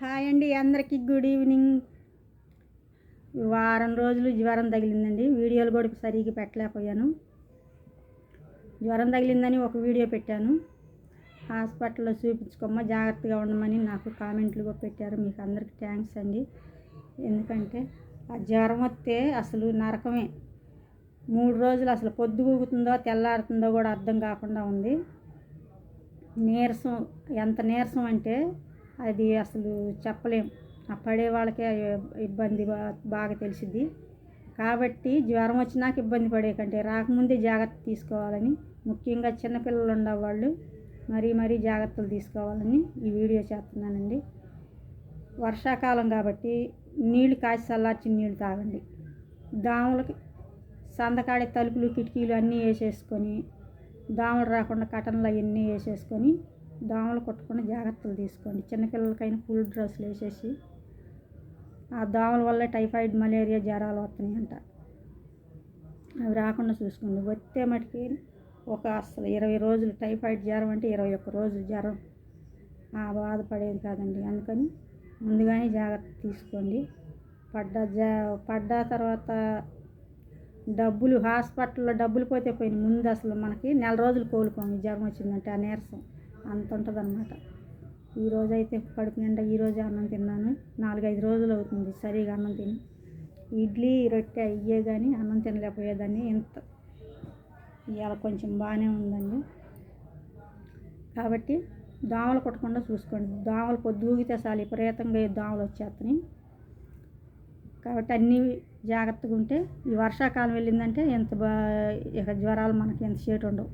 Hi అండి, అందరికీ good evening. వారం రోజులు జ్వరం తగిలిందండి. వీడియోలు కూడా సరిగ్గా పెట్టలేకపోయాను. జ్వరం తగిలిందని ఒక వీడియో పెట్టాను. హాస్పిటల్లో చూపించుకోమ్మా, జాగ్రత్తగా ఉండమని నాకు కామెంట్లు కూడా పెట్టారు. మీకు అందరికీ థ్యాంక్స్ అండి. ఎందుకంటే ఆ జ్వరం వస్తే అసలు నరకమే. 3 రోజులు అసలు పొద్దుగూకుతుందో తెల్లారుతుందో కూడా అర్థం కాకుండా ఉంది. నీరసం, ఎంత నీరసం అంటే అది అసలు చెప్పలేం. ఆ పడే వాళ్ళకే ఇబ్బంది బాగా తెలిసిద్ది. కాబట్టి జ్వరం వచ్చినాక ఇబ్బంది పడే కంటే రాకముందే జాగ్రత్త తీసుకోవాలని, ముఖ్యంగా చిన్నపిల్లలు ఉండేవాళ్ళు మరీ జాగ్రత్తలు తీసుకోవాలని ఈ వీడియో చేస్తున్నానండి. వర్షాకాలం కాబట్టి నీళ్ళు కాచి చల్లార్చిన నీళ్ళు తాగండి. దోమలకి సందకాడే తలుపులు కిటికీలు అన్నీ వేసేసుకొని, దోమలు రాకుండా కటన్లు అవన్నీ వేసేసుకొని దోమలు కొట్టకుండా జాగ్రత్తలు తీసుకోండి. చిన్నపిల్లలకైనా ఫుల్ డ్రెస్సులు వేసేసి, ఆ దోమల వల్ల టైఫాయిడ్, మలేరియా జ్వరాలు వస్తున్నాయంట. అవి రాకుండా చూసుకోండి. వస్తే మటుకి అసలు 20 రోజులు టైఫాయిడ్ జ్వరం అంటే 21 రోజులు జ్వరం బాధపడేది కాదండి. అందుకని ముందుగానే జాగ్రత్త తీసుకోండి. పడ్డ తర్వాత డబ్బులు, హాస్పిటల్లో డబ్బులు పోతే పోయిన ముందు అసలు మనకి నెల రోజులు కోలుకోము. జ్వరం వచ్చిందంటే ఆ నీరసం అంత ఉంటుంది అన్నమాట. ఈరోజైతే కడుపు నిండా ఈరోజే అన్నం తిన్నాను. 4-5 రోజులు అవుతుంది సరిగా అన్నం తిని. ఇడ్లీ రొట్టె అయ్యే కానీ అన్నం తినలేకపోయేదాన్ని. ఇవాళ కొంచెం బాగానే ఉందండి. కాబట్టి దోమలు కొట్టకుండా చూసుకోండి. దోమలు పొద్దుగితే చాలు విపరీతంగా దోమలు వచ్చేస్తున్నాయి. కాబట్టి అన్నీ జాగ్రత్తగా ఉంటే ఈ వర్షాకాలం వెళ్ళిందంటే ఇక జ్వరాలు మనకి ఎంత చేటు ఉండవు.